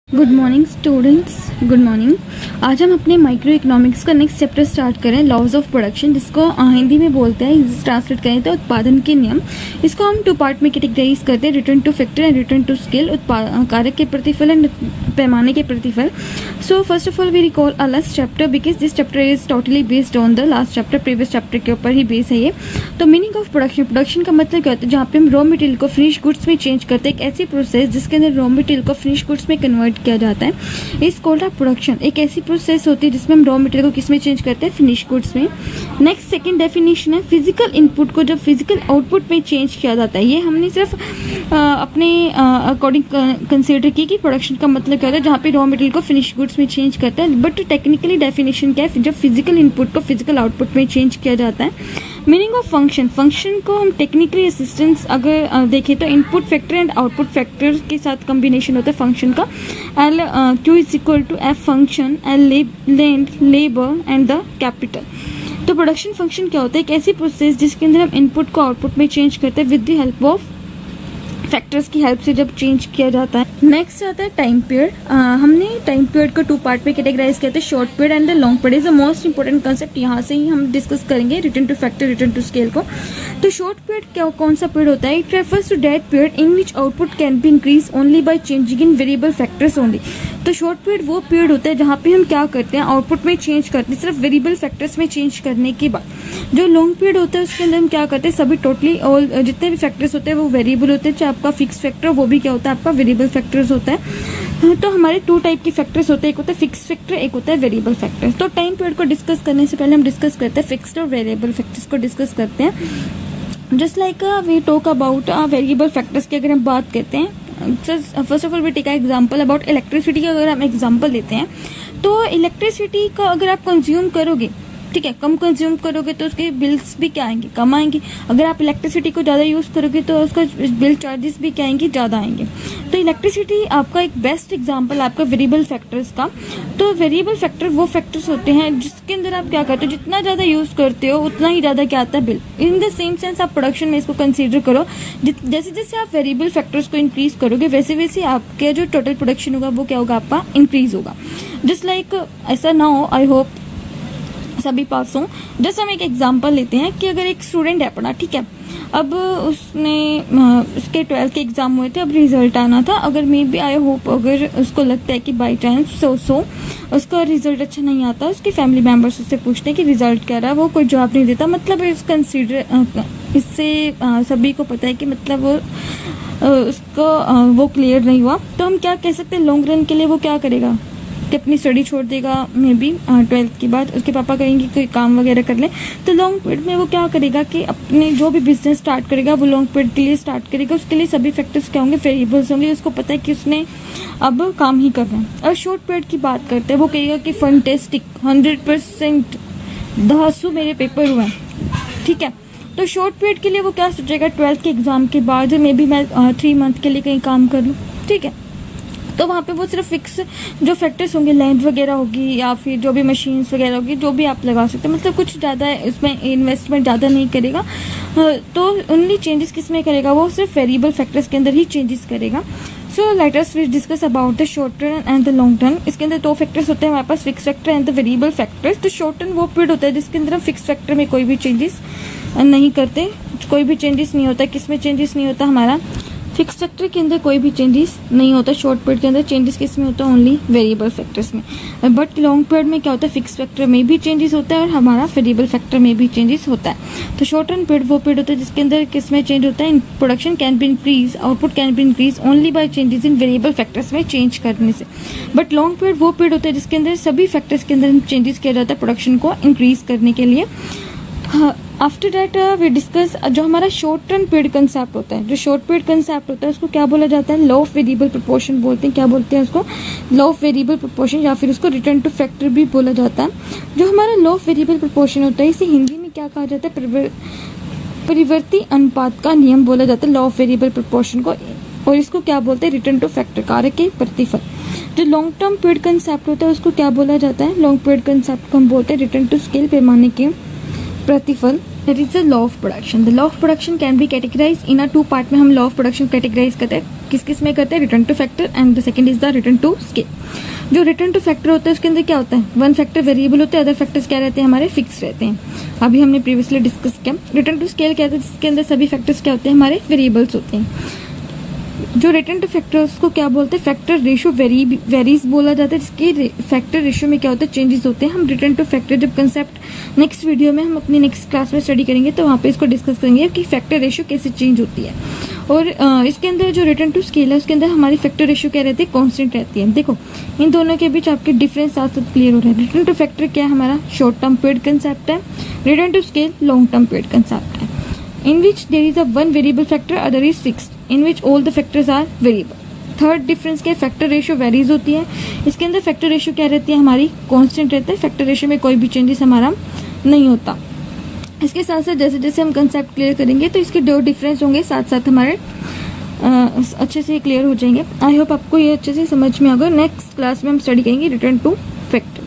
Good morning students, good morning. आज हम अपने माइक्रो इकोनॉमिक्स का नेक्स्ट चैप्टर स्टार्ट करें, लॉज ऑफ प्रोडक्शन, जिसको हिंदी में बोलते हैं, ट्रांसलेट करें तो उत्पादन के नियम। इसको हम टू पार्ट में कैटेगराइज करते हैं, return to factor and return to scale, कारक के प्रतिफल एंड पैमाने के प्रतिफल। So first of all we recall a last chapter because this chapter is totally based on the last chapter, previous chapter के ऊपर ही बेस है ये। तो मीनिंग ऑफ प्रोडक्शन, प्रोडक्शन का मतलब क्या होता है? जहाँ पे हम रॉ मटेरियल को फिनिश गुड्स में चेंज करते हैं, एक ऐसी प्रोसेस जिसके अंदर रॉ मटेरियल को फिनिश गुड्स में कन्वर्ट किया जाता है, इस कॉल्ड ऑफ प्रोडक्शन। एक ऐसी प्रोसेस होती है जिसमें हम रॉ मटेरियल को किस में चेंज करते हैं? फिनिश गुड्स में। नेक्स्ट सेकंड डेफिनेशन है फिजिकल इनपुट को जब फिजिकल आउटपुट में चेंज किया जाता है। ये हमने सिर्फ अपने अकॉर्डिंग कंसीडर की कि प्रोडक्शन का मतलब क्या होता है, जहाँ पे रॉ मटेरियल को फिनिश गुड्स में चेंज करता है। बट टेक्निकली डेफिनेशन क्या है? जब फिजिकल इनपुट को फिजिकल आउटपुट में चेंज किया जाता है। मीनिंग ऑफ फंक्शन, फंक्शन को हम टेक्निकली असिस्टेंस अगर देखें तो input factor and output factor के साथ कॉम्बिनेशन होता है फंक्शन का। L Q is equal to F function, L land, labour and the capital. तो प्रोडक्शन फंक्शन क्या होता है? एक ऐसी प्रोसेस जिसके अंदर हम इनपुट को आउटपुट में चेंज करते हैं with the help of factors की हेल्प से जब चेंज किया जाता है। नेक्स्ट आता है टाइम पीरियड। हमने टाइम पीरियड को टू पार्ट में कैटेगराइज किया था, short period and the long period. Is the most important concept, यहाँ से ही हम डिस्कस करेंगे return to factor, return to scale को। तो शॉर्ट पीरियड क्या, कौन सा पीरियड होता है? It refers to that period in which output can be increase only by changing in variable factors only. तो शॉर्ट पीरियड वो पीरियड होता है जहाँ पे हम क्या करते हैं? आउटपुट में चेंज करते हैं सिर्फ वेरिएबल फैक्टर्स में चेंज करने के बाद। जो लॉन्ग पीरियड होता है उसके अंदर हम क्या करते हैं? सभी टोटली ऑल जितने भी फैक्टर्स होते हैं वो वेरिएबल होते हैं, चाहे आपका फिक्स फैक्टर वो भी क्या होता है? आपका वेरिएबल फैक्टर्स होता है। तो हमारे टू टाइप के फैक्टर्स होते हैं, एक होता है फिक्स फैक्टर, एक होता है वेरिएबल फैक्टर्स। तो टाइम पीरियड को डिस्कस करने से पहले हम डिस्कस करते हैं फिक्स्ड और वेरिएबल फैक्टर्स को डिस्कस करते हैं। Just like we talk about variable factors की अगर हम बात करते हैं, first of all we take example about electricity का अगर हम एग्जांपल लेते हैं, तो इलेक्ट्रिसिटी का अगर आप कंज्यूम करोगे, ठीक है, कम कंज्यूम करोगे तो उसके बिल्स भी क्या आएंगे? कम आएंगे। अगर आप इलेक्ट्रिसिटी को ज्यादा यूज करोगे तो उसका बिल चार्जेस भी क्या आएंगे? ज्यादा आएंगे। तो इलेक्ट्रिसिटी आपका एक बेस्ट एग्जांपल आपका वेरिएबल फैक्टर्स का। तो वेरिएबल फैक्टर वो फैक्टर्स होते हैं जिसके अंदर आप क्या करते हो? जितना ज्यादा यूज करते हो उतना ही ज्यादा क्या आता है? Bill. In the same sense आप प्रोडक्शन में इसको कंसिडर करो, जैसे जैसे आप वेरिएबल फैक्टर्स को इंक्रीज करोगे वैसे वैसे आपका जो टोटल प्रोडक्शन होगा वो क्या होगा? आपका इंक्रीज होगा। जस्ट लाइक ऐसा ना हो, आई होप सभी पास हो। जैसे हम एक एग्जांपल लेते हैं कि अगर एक स्टूडेंट है अपना, ठीक है, अब उसने उसके 12th के एग्जाम हुए थे, अब रिजल्ट आना था। अगर मे बी आई होप अगर उसको लगता है कि बाई चांस उसका रिजल्ट अच्छा नहीं आता, उसके फैमिली मेंबर्स उससे पूछते हैं कि रिजल्ट क्या रहा, वो कोई जवाब नहीं देता। मतलब इससे सभी को पता है कि मतलब उसको वो क्लियर नहीं हुआ। तो हम क्या कह सकते हैं? लॉन्ग रन के लिए वो क्या करेगा कि अपनी स्टडी छोड़ देगा, मे बी 12th के बाद उसके पापा कहेंगे कोई काम वगैरह कर ले। तो लॉन्ग पीरियड में वो क्या करेगा कि अपने जो भी बिजनेस स्टार्ट करेगा वो लॉन्ग पीरियड के लिए स्टार्ट करेगा। उसके लिए सभी फैक्टर्स क्या होंगे? वेरिएबल्स होंगे। उसको पता है कि उसने अब काम ही करना है। और शॉर्ट पीरियड की बात करते हैं, वो कहेगा कि फंटेस्टिक 100% धांसू मेरे पेपर हुए हैं, ठीक है। तो शॉर्ट पीरियड के लिए वो क्या सोचेगा? 12th के एग्जाम के बाद मे बी मैं 3 मंथ के लिए कहीं काम कर लूँ, ठीक है। तो वहाँ पे वो सिर्फ फिक्स जो फैक्टर्स होंगे, लेंथ वगैरह होगी या फिर जो भी मशीन्स वगैरह होगी, जो भी आप लगा सकते हैं, मतलब कुछ ज़्यादा इसमें इन्वेस्टमेंट ज़्यादा नहीं करेगा। तो ओनली चेंजेस किस में करेगा? वो सिर्फ वेरिएबल फैक्टर्स के अंदर ही चेंजेस करेगा। So let us discuss about the short term and the long term. इसके अंदर दो फैक्टर्स होते हैं हमारे पास, fix factor and the variable factors. तो शॉर्ट टर्म वो पीरियड होता है जिसके अंदर हम फिक्स फैक्टर में कोई भी चेंजेस नहीं करते, कोई भी चेंजेस नहीं होता। किस में चेंजेस नहीं होता? हमारा फिक्स फैक्टर के अंदर कोई भी चेंजेस नहीं होता। शॉर्ट पीरियड के अंदर चेंजेस किस में होता है? ओनली वेरिएबल फैक्टर्स में। बट लॉन्ग पीरियड में क्या होता है? फिक्स फैक्टर में भी चेंजेस होता है और हमारा वेरिएबल फैक्टर में भी चेंजेस होता है। तो शॉर्ट टर्म पीरियड वो पीरियड होता है जिसके अंदर किस में चेंज होता है? Production can be increase, output can be increase only bye changes in variable factors में चेंज करने से। बट लॉन्ग पीरियड वो पीरियड होता है जिसके अंदर सभी फैक्टर्स के अंदर चेंजेस किया जाता है प्रोडक्शन को इंक्रीज करने के लिए। आफ्टर दैट वी डिस्कस जो हमारा शॉर्ट टर्म पीरियड कंसेप्ट होता है। जो शॉर्ट पीरियड कंसेप्ट होता है उसको क्या बोला जाता है? लॉ ऑफ वेरिएबल प्रोपोर्शन बोलते हैं। क्या बोलते हैं उसको? लॉ ऑफ वेरिएबल प्रोपोर्शन, या फिर उसको रिटर्न टू फैक्टर भी बोला जाता है। जो हमारा लॉ ऑफ वेरिएबल प्रोपोर्शन होता है इसे हिंदी में क्या कहा जाता है? परिवर्ती अनुपात का नियम बोला जाता है लॉ ऑफ वेरिएबल प्रोपोर्शन को। और इसको क्या बोलते हैं? रिटर्न टू फैक्टर, कारक के प्रतिफल। जो लॉन्ग टर्म पीरियड कंसेप्ट होता है उसको क्या बोला जाता है? लॉन्ग पीरियड कंसेप्ट को हम बोलते हैं रिटर्न टू स्केल, पैमाने के प्रतिफल। That is the law of production. The law of production can be categorise in a two part में। हम लॉ ऑफ प्रोडक्शन कैटेगराइज करते हैं, किस किस में करते हैं, return to factor and the second is the return to scale. जो रिटर्न टू फैक्टर होता है उसके अंदर क्या होता है, वन फैक्टर वेरिएबल होते हैं, अदर फैक्टर्स क्या रहते हैं, हमारे फिक्स रहते हैं। अभी हमने प्रीवियसली डिस्कस किया। रिटर्न टू स्केल क्या होता है, जिसके अंदर सभी फैक्टर्स क्या होते हैं, हमारे वेरिएबल्स होते हैं। जो रिटर्न टू फैक्टर्स को क्या बोलते हैं, फैक्टर रेशियो वेरीज बोला जाता है, जिसके फैक्टर रेशियो में क्या होता है, चेंजेस होते हैं। हम रिटर्न टू फैक्टर जब कंसेप्ट नेक्स्ट वीडियो में हम अपनी नेक्स्ट क्लास में स्टडी करेंगे तो वहाँ पे इसको डिस्कस करेंगे कि फैक्टर रेशियो कैसे चेंज होती है। और इसके अंदर जो रिटर्न टू स्केल है उसके अंदर हमारी फैक्टर रेशियो क्या रहती है, कांस्टेंट रहती है। देखो इन दोनों के बीच आपके डिफरेंस साथ साथ क्लियर हो रहा है। रिटर्न टू फैक्टर क्या है, हमारा शॉर्ट टर्म पीरियड कंसेप्ट है। Return to scale long term period concept है। in which there is a one variable factor, other is fixed, in which all the factors are variable. Third difference क्या है, factor ratio varies होती है। इसके अंदर factor ratio क्या रहती है, हमारी कांस्टेंट रहता है। फैक्टर रेशियो में कोई भी चेंजेस हमारा नहीं होता। इसके साथ साथ जैसे जैसे हम कंसेप्ट क्लियर करेंगे तो इसके दो डिफरेंस होंगे, साथ साथ हमारे अच्छे से क्लियर हो जाएंगे। आई होप आपको ये अच्छे से समझ में आ गया। नेक्स्ट क्लास में हम स्टडी करेंगे रिटर्न टू फैक्टर।